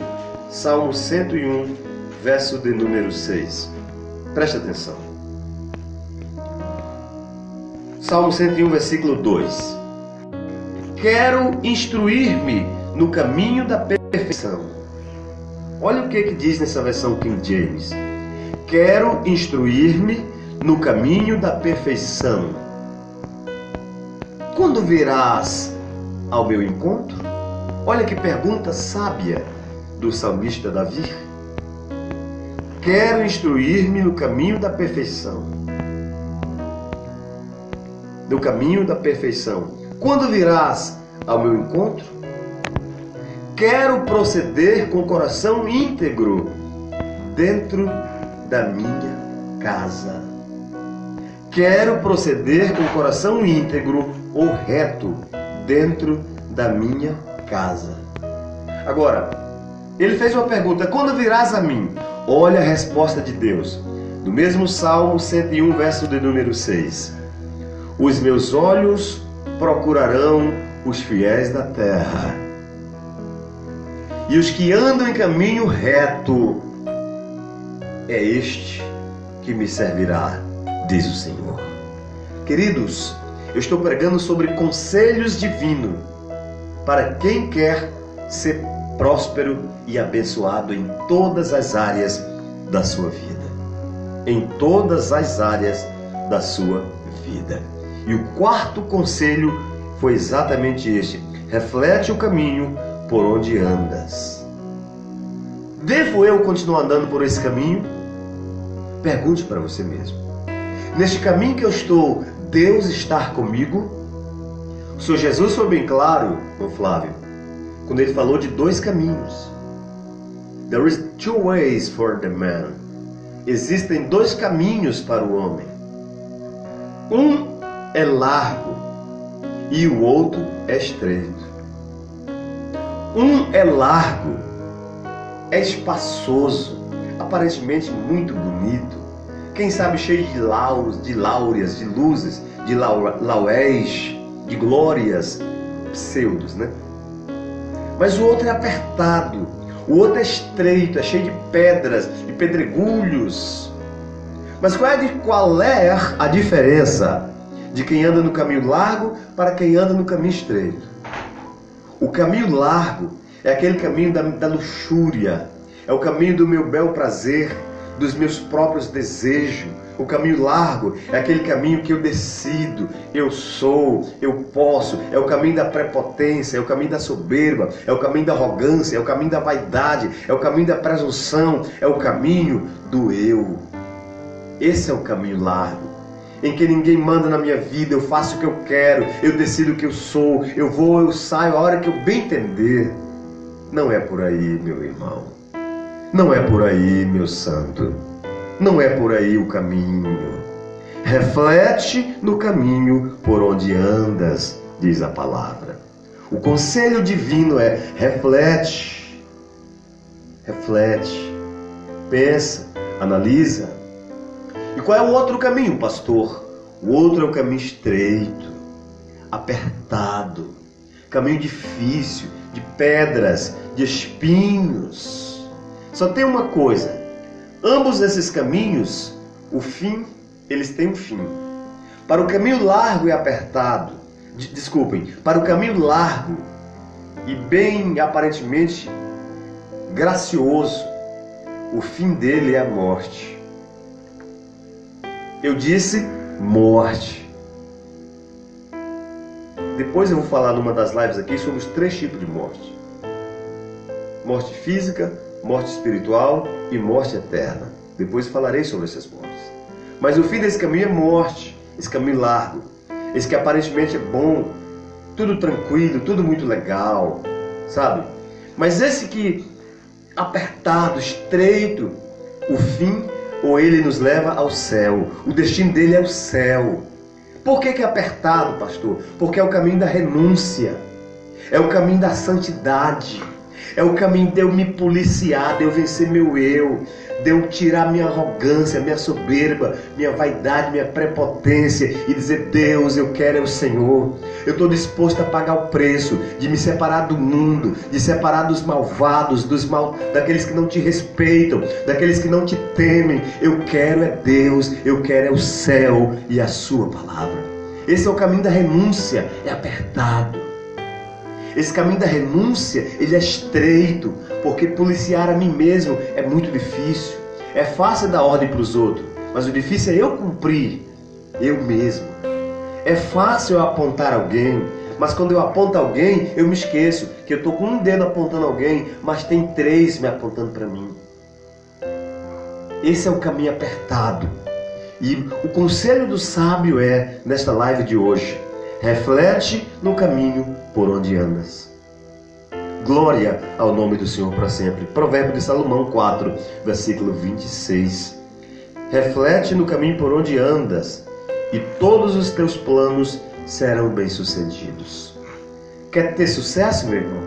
Salmo 101, verso de número 6. Preste atenção. Salmo 101, versículo 2. Quero instruir-me no caminho da perfeição. Olha o que diz nessa versão King James. Quero instruir-me no caminho da perfeição. Quando virás ao meu encontro? Olha que pergunta sábia do salmista Davi. Quero instruir-me no caminho da perfeição. No caminho da perfeição. Quando virás ao meu encontro? Quero proceder com o coração íntegro dentro da minha casa. Quero proceder com o coração íntegro ou reto dentro da minha casa. Agora, ele fez uma pergunta: quando virás a mim? Olha a resposta de Deus. No mesmo Salmo 101, verso de número 6. Os meus olhos procurarão os fiéis da terra, e os que andam em caminho reto, é este que me servirá, diz o Senhor. Queridos, eu estou pregando sobre conselhos divinos para quem quer ser próspero e abençoado em todas as áreas da sua vida. Em todas as áreas da sua vida. E o quarto conselho foi exatamente este: reflete o caminho por onde andas. Devo eu continuar andando por esse caminho? Pergunte para você mesmo. Neste caminho que eu estou, Deus está comigo? O Senhor Jesus foi bem claro, irmão Flávio, quando ele falou de dois caminhos. There is two ways for the man. Existem dois caminhos para o homem. Um é largo e o outro é estreito. Um é largo, é espaçoso, aparentemente muito bonito, quem sabe cheio de lauros, de láureas, de luzes, de lauréis, de glórias, pseudos, né? Mas o outro é apertado, o outro é estreito, é cheio de pedras e pedregulhos. Mas qual é a diferença de quem anda no caminho largo para quem anda no caminho estreito? O caminho largo é aquele caminho da luxúria, é o caminho do meu bel prazer, dos meus próprios desejos. O caminho largo é aquele caminho que eu decido, eu sou, eu posso. É o caminho da prepotência, é o caminho da soberba, é o caminho da arrogância, é o caminho da vaidade, é o caminho da presunção, é o caminho do eu. Esse é o caminho largo, em que ninguém manda na minha vida, eu faço o que eu quero, eu decido o que eu sou, eu vou, eu saio a hora que eu bem entender. Não é por aí, meu irmão. Não é por aí, meu santo. Não é por aí o caminho. Reflete no caminho por onde andas, diz a palavra. O conselho divino é: reflete. Reflete. Pensa, analisa. E qual é o outro caminho, pastor? O outro é o caminho estreito, apertado, caminho difícil, de pedras, de espinhos. Só tem uma coisa: ambos esses caminhos, o fim, eles têm um fim. Para o caminho largo e apertado, para o caminho largo e bem aparentemente gracioso, o fim dele é a morte. Eu disse morte. Depois eu vou falar numa das lives aqui sobre os 3 tipos de morte: morte física, morte espiritual e morte eterna. Depois falarei sobre essas mortes. Mas o fim desse caminho é morte, esse caminho largo, esse que aparentemente é bom, tudo tranquilo, tudo muito legal, sabe? Mas esse que apertado, estreito, o fim, ou ele nos leva ao céu, o destino dele é o céu. Por que é apertado, pastor? Porque é o caminho da renúncia, é o caminho da santidade, é o caminho de eu me policiar, de eu vencer meu eu, de eu tirar minha arrogância, minha soberba, minha vaidade, minha prepotência e dizer: Deus, eu quero é o Senhor. Eu estou disposto a pagar o preço de me separar do mundo, de separar dos malvados, daqueles que não te respeitam, daqueles que não te temem. Eu quero é Deus, eu quero é o céu e a sua palavra. Esse é o caminho da renúncia, é apertado. Esse caminho da renúncia, ele é estreito, porque policiar a mim mesmo é muito difícil. É fácil dar ordem para os outros, mas o difícil é eu cumprir, eu mesmo. É fácil eu apontar alguém, mas quando eu aponto alguém, eu me esqueço que eu estou com um dedo apontando alguém, mas tem 3 me apontando para mim. Esse é o caminho apertado. E o conselho do sábio é, nesta live de hoje: reflete no caminho por onde andas. Glória ao nome do Senhor para sempre. Provérbio de Salomão 4, versículo 26. Reflete no caminho por onde andas, e todos os teus planos serão bem-sucedidos. Quer ter sucesso, meu irmão?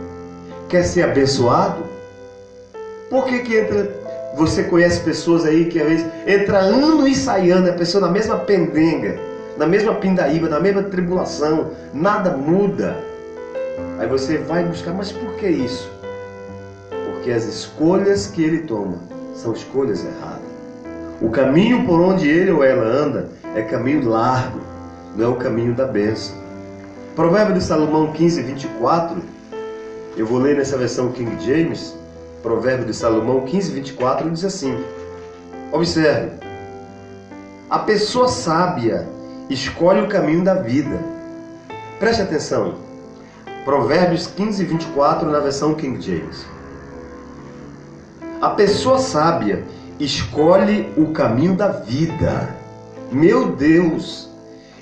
Quer ser abençoado? Por que você conhece pessoas aí que às vezes entra ano e sai ano, a pessoa na mesma pendenga, na mesma pindaíba, na mesma tribulação, nada muda? Aí você vai buscar, mas por que isso? Porque as escolhas que ele toma são escolhas erradas. O caminho por onde ele ou ela anda é caminho largo, não é o caminho da bênção. Provérbio de Salomão 15, 24, eu vou ler nessa versão King James. Provérbio de Salomão 15, 24 diz assim: observe, a pessoa sábia escolhe o caminho da vida. Preste atenção. Provérbios 15, 24 na versão King James. A pessoa sábia escolhe o caminho da vida. Meu Deus!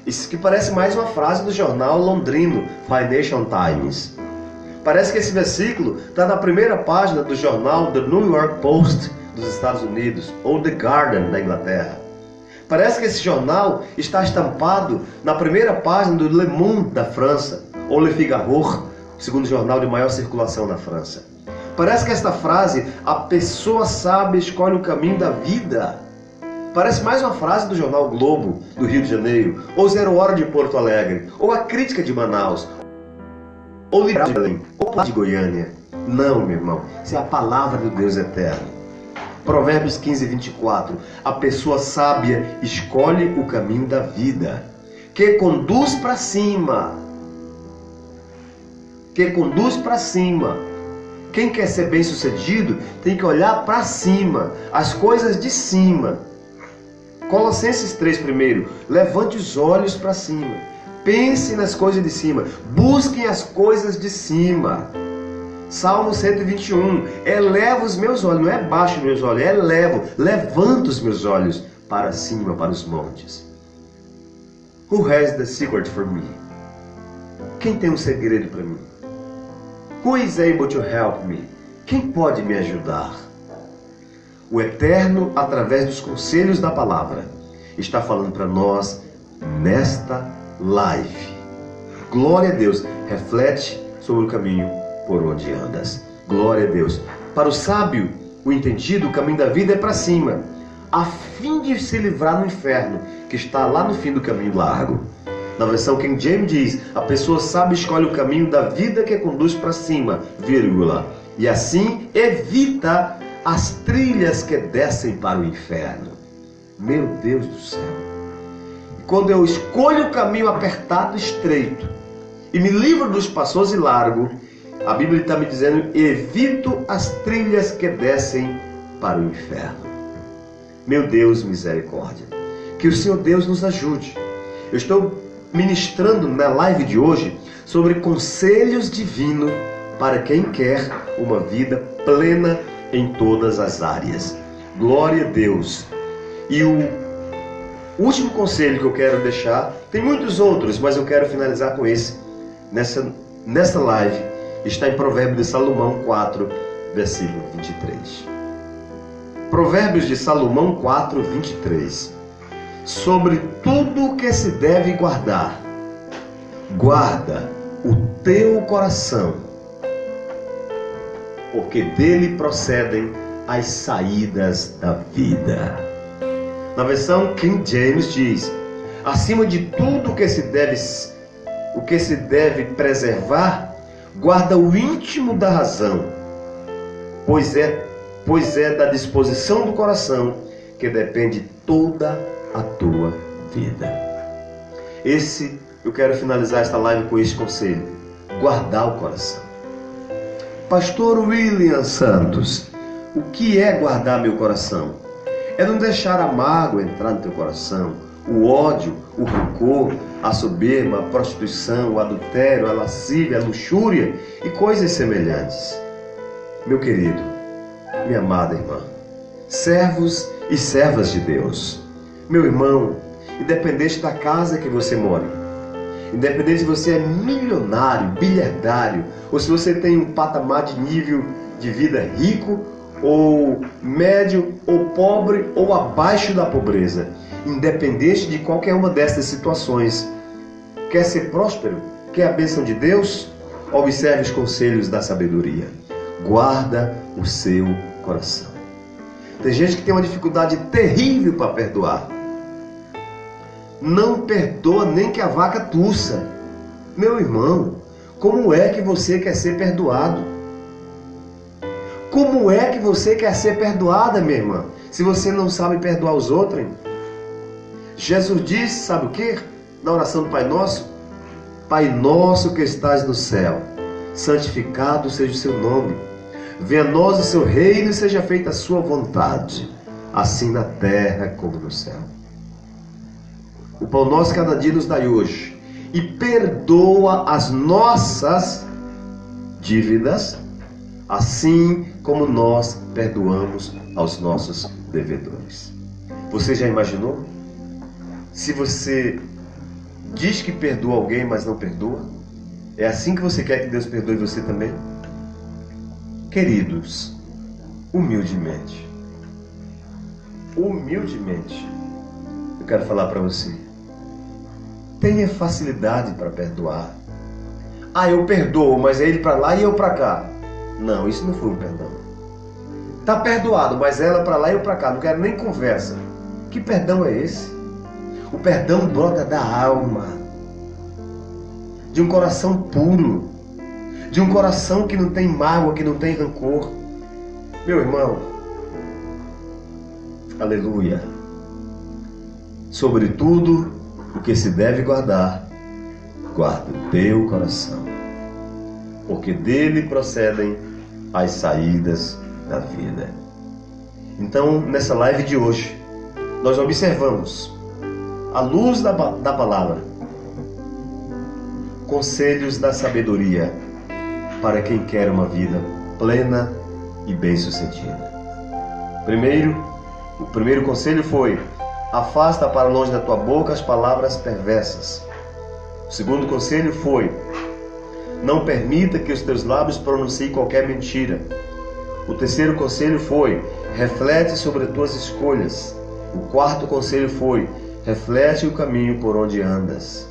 Isso que parece mais uma frase do jornal londrino Financial Times. Parece que esse versículo está na primeira página do jornal The New York Post dos Estados Unidos, ou The Guardian da Inglaterra. Parece que esse jornal está estampado na primeira página do Le Monde da França, ou Le Figaro, o segundo jornal de maior circulação na França. Parece que esta frase, a pessoa sábia escolhe o caminho da vida, parece mais uma frase do jornal Globo, do Rio de Janeiro, ou Zero Hora de Porto Alegre, ou a Crítica de Manaus, ou Liberal de Belém, ou de Goiânia. Não, meu irmão, isso é a palavra do Deus eterno. Provérbios 15, 24. A pessoa sábia escolhe o caminho da vida, que conduz para cima. Que conduz para cima. Quem quer ser bem sucedido tem que olhar para cima, as coisas de cima. Colossenses 3 primeiro, levante os olhos para cima, pense nas coisas de cima, busquem as coisas de cima. Salmo 121, eleva os meus olhos, não é baixo os meus olhos, é levanto os meus olhos para cima, para os montes. Who has the secret for me? Quem tem um segredo para mim? Who is able to help me? Quem pode me ajudar? O Eterno, através dos conselhos da palavra, está falando para nós nesta live. Glória a Deus. Reflete sobre o caminho por onde andas. Glória a Deus. Para o sábio, o entendido, o caminho da vida é para cima, a fim de se livrar do inferno, que está lá no fim do caminho largo. Na versão King James diz: a pessoa sábia escolhe o caminho da vida que conduz para cima, vírgula, e assim evita as trilhas que descem para o inferno. Meu Deus do céu! E quando eu escolho o caminho apertado, estreito, e me livro dos espaçoso e largo, a Bíblia está me dizendo: evito as trilhas que descem para o inferno. Meu Deus, misericórdia! Que o Senhor Deus nos ajude. Eu estou ministrando na live de hoje sobre conselhos divinos para quem quer uma vida plena em todas as áreas. Glória a Deus. E o último conselho que eu quero deixar, tem muitos outros, mas eu quero finalizar com esse. Nesta live, está em Provérbios de Salomão 4, versículo 23. Provérbios de Salomão 4, 23. Sobre tudo o que se deve guardar, guarda o teu coração, porque dele procedem as saídas da vida. Na versão King James diz: acima de tudo o que se deve preservar, guarda o íntimo da razão, pois é da disposição do coração que depende toda a tua vida. Eu quero finalizar esta live com este conselho: guardar o coração. Pastor William Santos, o que é guardar meu coração? É não deixar a mágoa entrar no teu coração, o ódio, o rancor, a soberba, a prostituição, o adultério, a lascívia, a luxúria e coisas semelhantes. Meu querido, minha amada irmã, servos e servas de Deus, meu irmão, independente da casa que você mora, independente se você é milionário, bilhardário, ou se você tem um patamar de nível de vida rico, ou médio, ou pobre, ou abaixo da pobreza, independente de qualquer uma dessas situações, quer ser próspero, quer a bênção de Deus, observe os conselhos da sabedoria. Guarda o seu coração. Tem gente que tem uma dificuldade terrível para perdoar. Não perdoa nem que a vaca tussa. Meu irmão, como é que você quer ser perdoado? Como é que você quer ser perdoada, minha irmã, se você não sabe perdoar os outros? Jesus disse, sabe o que? Na oração do Pai Nosso: Pai nosso que estás no céu, santificado seja o seu nome. Venha a nós o seu reino e seja feita a sua vontade, assim na terra como no céu. O pão nosso cada dia nos dai hoje, e perdoa as nossas dívidas, assim como nós perdoamos aos nossos devedores. Você já imaginou? Se você diz que perdoa alguém, mas não perdoa, é assim que você quer que Deus perdoe você também? Queridos, humildemente, eu quero falar para você: tenha facilidade para perdoar. Eu perdoo, mas é ele para lá e eu para cá. Não, isso não foi um perdão. Está perdoado, mas ela para lá e eu para cá. Não quero nem conversa. Que perdão é esse? O perdão brota da alma, de um coração puro, de um coração que não tem mágoa, que não tem rancor. Meu irmão, aleluia. Sobretudo o que se deve guardar, guarda o teu coração, porque dele procedem as saídas da vida. Então, nessa live de hoje, nós observamos, à luz da palavra, conselhos da sabedoria para quem quer uma vida plena e bem-sucedida. O primeiro conselho foi: afasta para longe da tua boca as palavras perversas. O segundo conselho foi: não permita que os teus lábios pronunciem qualquer mentira. O terceiro conselho foi: reflete sobre as tuas escolhas. O quarto conselho foi: reflete o caminho por onde andas.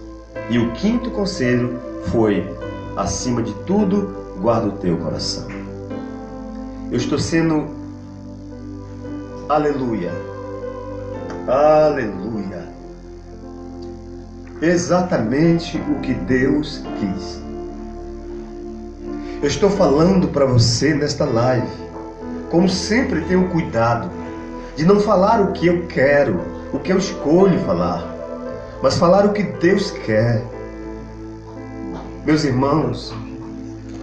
E o quinto conselho foi: acima de tudo, guarda o teu coração. Eu estou sendo, aleluia, exatamente o que Deus quis. Eu estou falando para você nesta live, como sempre tenho cuidado de não falar o que eu quero, o que eu escolho falar, mas falar o que Deus quer. Meus irmãos,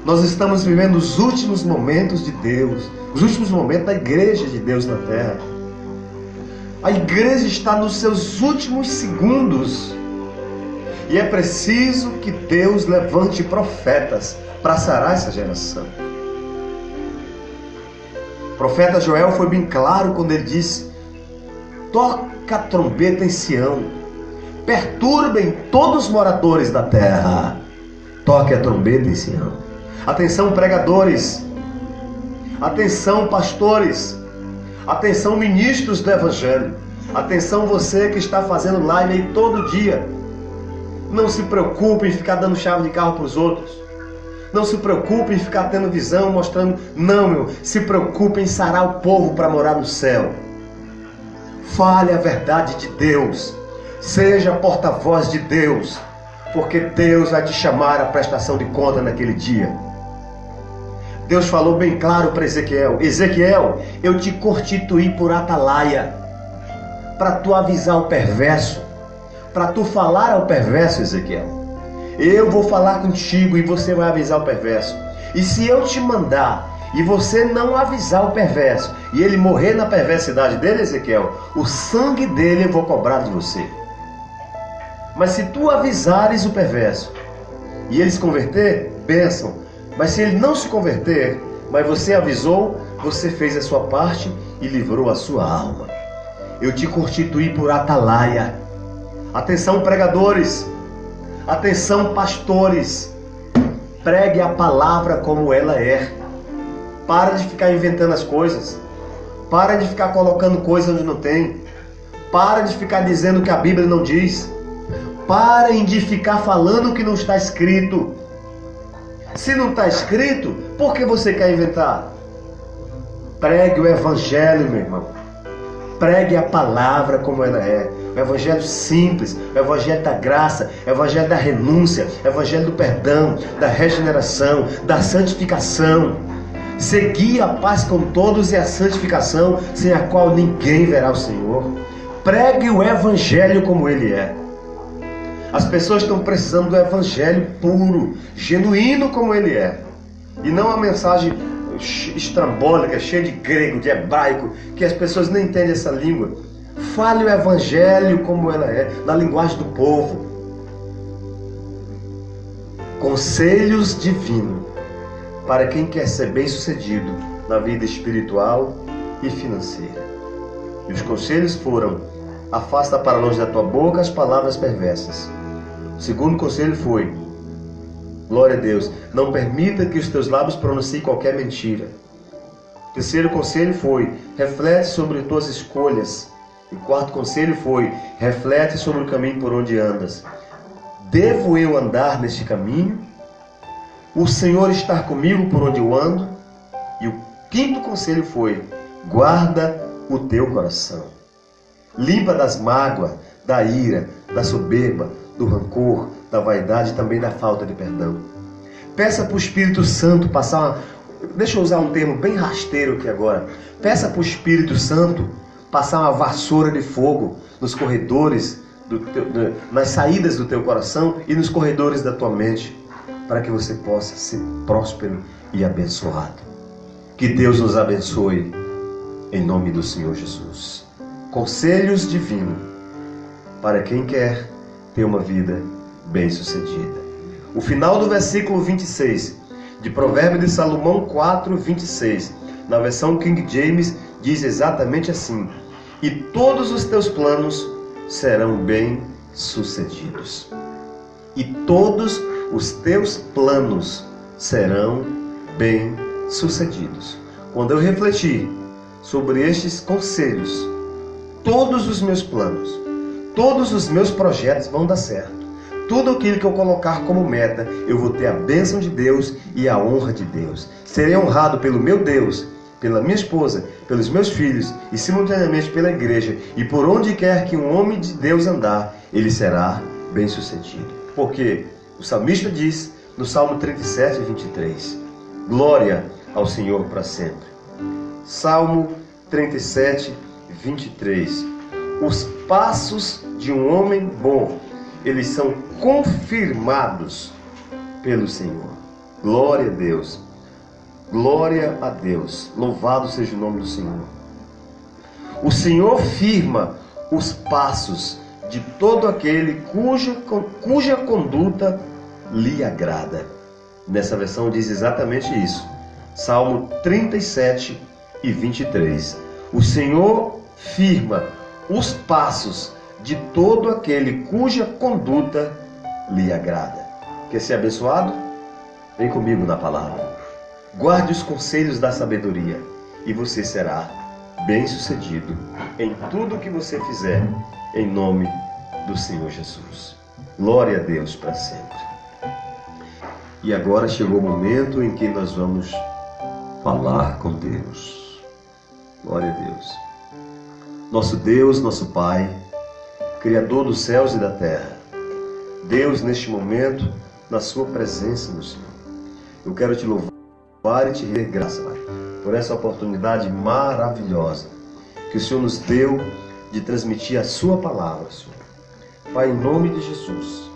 nós estamos vivendo os últimos momentos de Deus, os últimos momentos da igreja de Deus na terra. A igreja está nos seus últimos segundos e é preciso que Deus levante profetas para sarar essa geração. O profeta Joel foi bem claro quando ele disse: toca a trombeta em Sião, perturbem todos os moradores da terra. Toque a trombeta em Sião. Atenção, pregadores. Atenção, pastores. Atenção, ministros do Evangelho. Atenção, você que está fazendo live aí todo dia. Não se preocupe em ficar dando chave de carro para os outros. Não se preocupe em ficar tendo visão, mostrando. Não, meu. Se preocupe em sarar o povo para morar no céu. Fale a verdade de Deus. Seja porta-voz de Deus. Porque Deus vai te chamar à prestação de conta naquele dia. Deus falou bem claro para Ezequiel: Ezequiel, eu te constituí por atalaia, para tu avisar o perverso, para tu falar ao perverso, Ezequiel. Eu vou falar contigo e você vai avisar o perverso. E se eu te mandar e você não avisar o perverso, e ele morrer na perversidade dele, Ezequiel, o sangue dele eu vou cobrar de você. Mas se tu avisares o perverso e ele se converter, bênção. Mas se ele não se converter, mas você avisou, você fez a sua parte e livrou a sua alma. Eu te constituí por atalaia. Atenção, pregadores. Atenção, pastores. Pregue a palavra como ela é. Para de ficar inventando as coisas. Para de ficar colocando coisas onde não tem. Para de ficar dizendo que a Bíblia não diz. Parem de ficar falando o que não está escrito. Se não está escrito, por que você quer inventar? Pregue o Evangelho, meu irmão. Pregue a palavra como ela é. O Evangelho simples, o Evangelho da graça, o Evangelho da renúncia, o Evangelho do perdão, da regeneração, da santificação. Segui a paz com todos e a santificação, sem a qual ninguém verá o Senhor. Pregue o Evangelho como ele é. As pessoas estão precisando do Evangelho puro, genuíno como ele é. E não a mensagem estrambólica, cheia de grego, de hebraico, que as pessoas nem entendem essa língua. Fale o Evangelho como ela é, na linguagem do povo. Conselhos divinos para quem quer ser bem-sucedido na vida espiritual e financeira. E os conselhos foram: afasta para longe da tua boca as palavras perversas. O segundo conselho foi: glória a Deus, não permita que os teus lábios pronunciem qualquer mentira. O terceiro conselho foi: reflete sobre tuas escolhas. E o quarto conselho foi: reflete sobre o caminho por onde andas. Devo eu andar neste caminho? O Senhor está comigo por onde eu ando? E o quinto conselho foi: guarda o teu coração. Limpa das mágoas, da ira, da soberba, do rancor, da vaidade e também da falta de perdão. Peça para o Espírito Santo passar deixa eu usar um termo bem rasteiro aqui agora. Peça para o Espírito Santo passar uma vassoura de fogo nos corredores, nas saídas do teu coração e nos corredores da tua mente, para que você possa ser próspero e abençoado. Que Deus nos abençoe, em nome do Senhor Jesus. Conselhos divinos para quem quer ter uma vida bem-sucedida. O final do versículo 26 de Provérbio de Salomão 4:26, na versão King James, diz exatamente assim: e todos os teus planos serão bem-sucedidos. E todos os teus planos serão bem-sucedidos. Quando eu refletir sobre estes conselhos, todos os meus planos, todos os meus projetos vão dar certo. Tudo aquilo que eu colocar como meta, eu vou ter a bênção de Deus e a honra de Deus. Serei honrado pelo meu Deus, pela minha esposa, pelos meus filhos e simultaneamente pela igreja. E por onde quer que um homem de Deus andar, ele será bem-sucedido. Porque o salmista diz no Salmo 37:23, glória ao Senhor para sempre. Salmo 37:23, os passos de um homem bom, eles são confirmados pelo Senhor. Glória a Deus. Glória a Deus. Louvado seja o nome do Senhor. O Senhor firma os passos de todo aquele cuja conduta lhe agrada. Nessa versão diz exatamente isso. Salmo 37, e 23. O Senhor firma os passos de todo aquele cuja conduta lhe agrada. Quer ser abençoado? Vem comigo na palavra. Guarde os conselhos da sabedoria e você será bem-sucedido em tudo que você fizer, em nome do Senhor Jesus. Glória a Deus para sempre. E agora chegou o momento em que nós vamos falar com Deus. Glória a Deus. Nosso Deus, nosso Pai, Criador dos céus e da terra. Deus, neste momento, na sua presença, meu Senhor, eu quero te louvar e te render graça, Pai, por essa oportunidade maravilhosa que o Senhor nos deu de transmitir a sua palavra, Senhor. Pai, em nome de Jesus,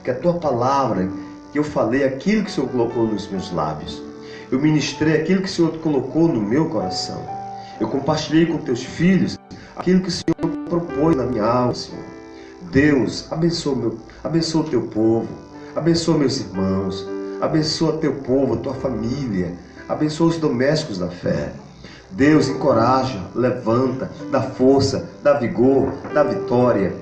que a tua palavra, que eu falei aquilo que o Senhor colocou nos meus lábios, eu ministrei aquilo que o Senhor colocou no meu coração, eu compartilhei com teus filhos aquilo que o Senhor propôs na minha alma, Senhor. Deus, abençoa o teu povo, abençoa meus irmãos, abençoa teu povo, a tua família, abençoa os domésticos da fé. Deus, encoraja, levanta, dá força, dá vigor, dá vitória.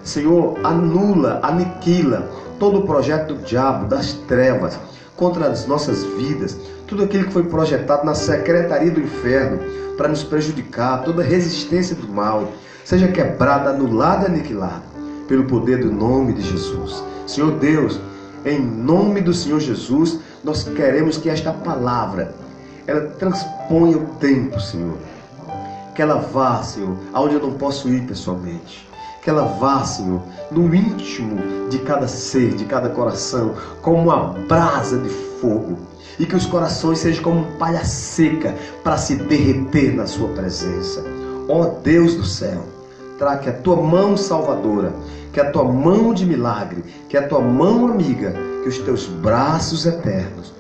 Senhor, anula, aniquila todo o projeto do diabo, das trevas, contra as nossas vidas, tudo aquilo que foi projetado na secretaria do inferno para nos prejudicar, toda resistência do mal, seja quebrada, anulada e aniquilada, pelo poder do nome de Jesus. Senhor Deus, em nome do Senhor Jesus, nós queremos que esta palavra, ela transponha o tempo, Senhor. Que ela vá, Senhor, aonde eu não posso ir pessoalmente. Que ela vá, Senhor, no íntimo de cada ser, de cada coração, como uma brasa de fogo. E que os corações sejam como palha seca para se derreter na sua presença. Ó Deus do céu, traga que a tua mão salvadora, que a tua mão de milagre, que a tua mão amiga, que os teus braços eternos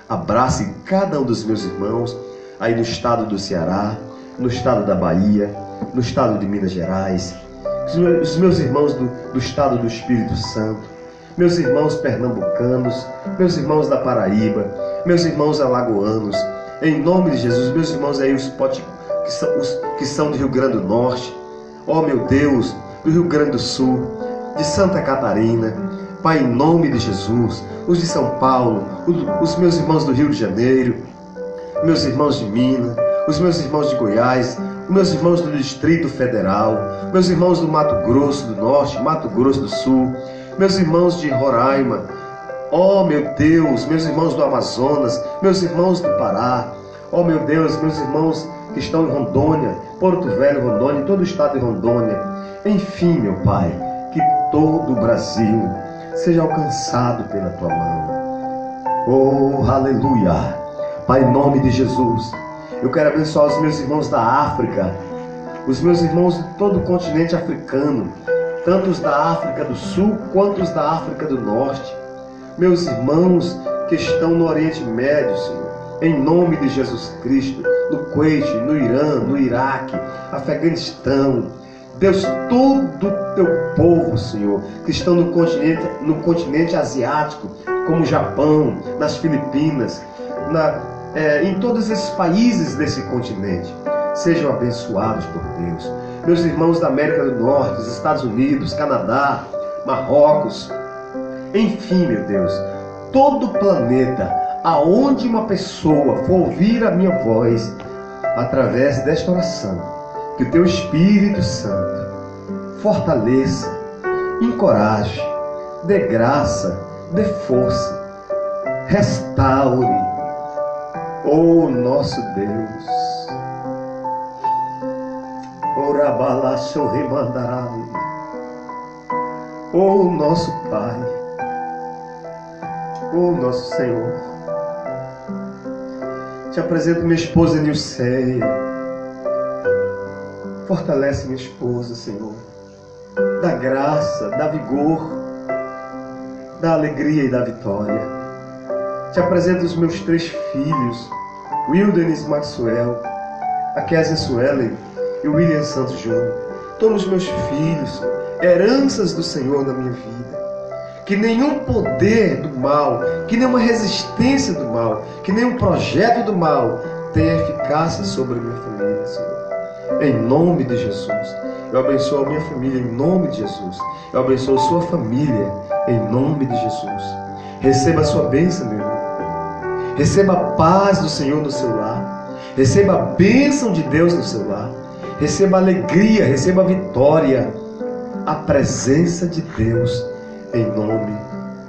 abracem cada um dos meus irmãos aí no estado do Ceará, no estado da Bahia, no estado de Minas Gerais, os meus irmãos do estado do Espírito Santo, meus irmãos pernambucanos, meus irmãos da Paraíba, meus irmãos alagoanos, em nome de Jesus, meus irmãos aí os que são do Rio Grande do Norte, ó meu Deus, do Rio Grande do Sul, de Santa Catarina, Pai, em nome de Jesus, os de São Paulo, os meus irmãos do Rio de Janeiro, meus irmãos de Minas, os meus irmãos de Goiás, meus irmãos do Distrito Federal, meus irmãos do Mato Grosso do Norte, Mato Grosso do Sul, meus irmãos de Roraima, ó meu Deus, meus irmãos do Amazonas, meus irmãos do Pará, ó meu Deus, meus irmãos que estão em Rondônia, Porto Velho, Rondônia, todo o estado de Rondônia, enfim, meu Pai, que todo o Brasil seja alcançado pela tua mão. Oh, aleluia! Pai, em nome de Jesus, eu quero abençoar os meus irmãos da África, os meus irmãos de todo o continente africano, tanto os da África do Sul quanto os da África do Norte, meus irmãos que estão no Oriente Médio, Senhor, em nome de Jesus Cristo, no Kuwait, no Irã, no Iraque, Afeganistão, Deus, todo o teu povo, Senhor, que estão no continente asiático, como o Japão, nas Filipinas, em todos esses países desse continente, sejam abençoados por Deus. Meus irmãos da América do Norte, dos Estados Unidos, Canadá, Marrocos, enfim, meu Deus, todo o planeta, aonde uma pessoa for ouvir a minha voz, através desta oração, que o teu Espírito Santo fortaleça, encoraje, dê graça, dê força, restaure, oh nosso Deus. Oh nosso Pai, oh nosso Senhor, te apresento minha esposa Nilceia. Fortalece minha esposa, Senhor. Dá graça, dá vigor, dá alegria e dá vitória. Te apresento os meus 3 filhos, Wildenis Maxwell, a Kézia Suelen e o William Santos Júnior. Todos os meus filhos, heranças do Senhor na minha vida. Que nenhum poder do mal, que nenhuma resistência do mal, que nenhum projeto do mal tenha eficácia sobre a minha família, Senhor. Em nome de Jesus. Eu abençoo a minha família em nome de Jesus. Eu abençoo a sua família em nome de Jesus. Receba a sua bênção, meu irmão. Receba a paz do Senhor no seu lar. Receba a bênção de Deus no seu lar. Receba a alegria, receba a vitória. A presença de Deus em nome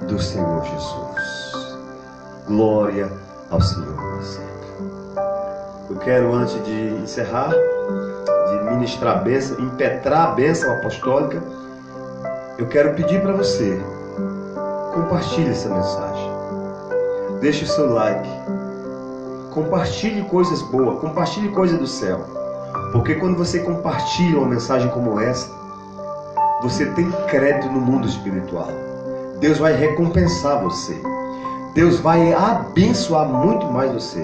do Senhor Jesus. Glória ao Senhor sempre. Eu quero, antes de encerrar, de ministrar a bênção, impetrar a bênção apostólica, eu quero pedir para você, compartilhe essa mensagem. Deixe o seu like. Compartilhe coisas boas, compartilhe coisas do céu. Porque quando você compartilha uma mensagem como essa, você tem crédito no mundo espiritual. Deus vai recompensar você. Deus vai abençoar muito mais você.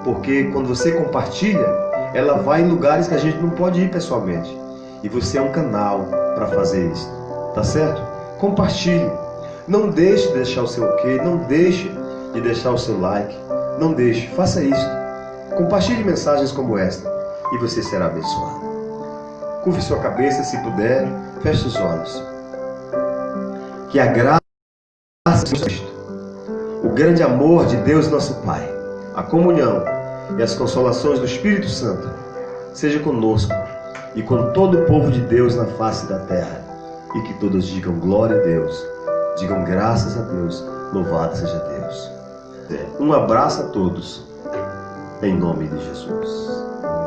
Porque quando você compartilha, ela vai em lugares que a gente não pode ir pessoalmente. E você é um canal para fazer isso. Tá certo? Compartilhe. Não deixe de deixar o seu ok. Não deixe de deixar o seu like. Não deixe. Faça isso. Compartilhe mensagens como esta e você será abençoado. Curve sua cabeça, se puder. Feche os olhos. Que a graça de Cristo, o grande amor de Deus nosso Pai, a comunhão e as consolações do Espírito Santo seja conosco e com todo o povo de Deus na face da terra. E que todos digam glória a Deus, digam graças a Deus, louvado seja Deus. Um abraço a todos, em nome de Jesus.